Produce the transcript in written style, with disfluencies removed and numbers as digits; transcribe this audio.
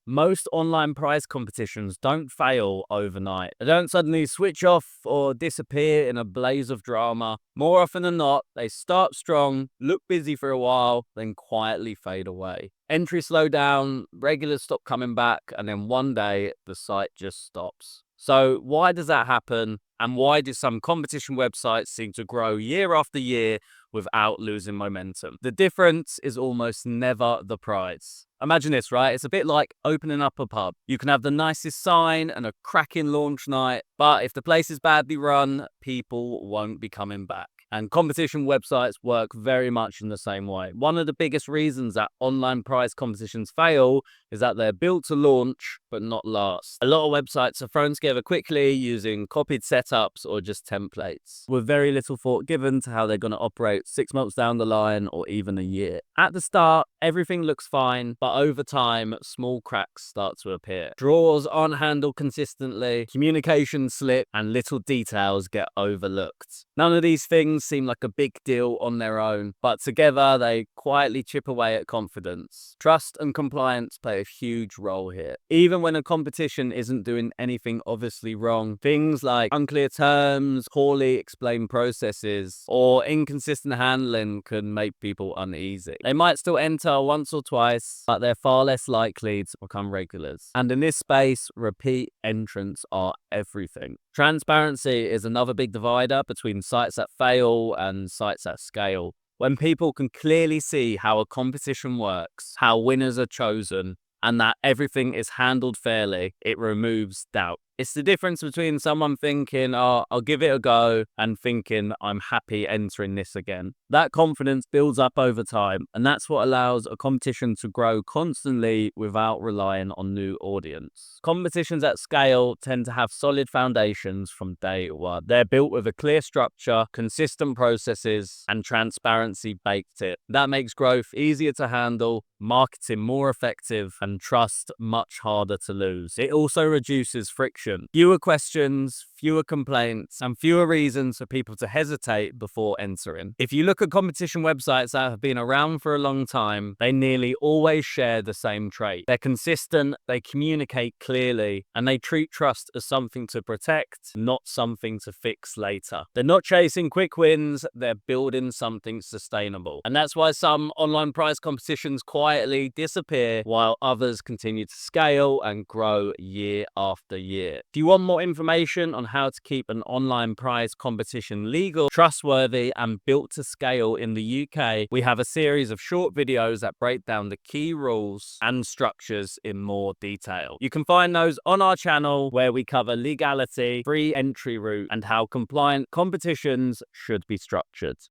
Most online prize competitions don't fail overnight. They don't suddenly switch off or disappear in a blaze of drama. More often than not, they start strong, look busy for a while, then quietly fade away. Entries slow down, regulars stop coming back, and then one day the site just stops. So why does that happen? And why do some competition websites seem to grow year after year without losing momentum? The difference is almost never the prize. Imagine this, right? It's a bit like opening up a pub. You can have the nicest sign and a cracking launch night, but if the place is badly run, people won't be coming back. And competition websites work very much in the same way. One of the biggest reasons that online prize competitions fail is that they're built to launch but not last. A lot of websites are thrown together quickly using copied setups or just templates, with very little thought given to how they're going to operate 6 months down the line or even a year. At the start, everything looks fine, but over time, small cracks start to appear. Draws aren't handled consistently, communication slip, and little details get overlooked. None of these things seem like a big deal on their own, but together they quietly chip away at confidence. Trust and compliance play a huge role here. Even when a competition isn't doing anything obviously wrong, things like unclear terms, poorly explained processes, or inconsistent handling can make people uneasy. They might still enter once or twice, but they're far less likely to become regulars. And in this space, repeat entrants are everything. Transparency is another big divider between sites that fail and sites that scale. When people can clearly see how a competition works, how winners are chosen, and that everything is handled fairly, it removes doubt. It's the difference between someone thinking, oh, I'll give it a go, and thinking, I'm happy entering this again. That confidence builds up over time, and that's what allows a competition to grow constantly without relying on new audience. Competitions at scale tend to have solid foundations from day one. They're built with a clear structure, consistent processes, and transparency baked in. That makes growth easier to handle, marketing more effective, and trust much harder to lose. It also reduces friction. Fewer questions, fewer complaints, and fewer reasons for people to hesitate before entering. If you look at competition websites that have been around for a long time, they nearly always share the same trait. They're consistent, they communicate clearly, and they treat trust as something to protect, not something to fix later. They're not chasing quick wins, they're building something sustainable. And that's why some online prize competitions quietly disappear while others continue to scale and grow year after year. If you want more information on how to keep an online prize competition legal, trustworthy, and built to scale in the UK, we have a series of short videos that break down the key rules and structures in more detail. You can find those on our channel where we cover legality, free entry route, and how compliant competitions should be structured.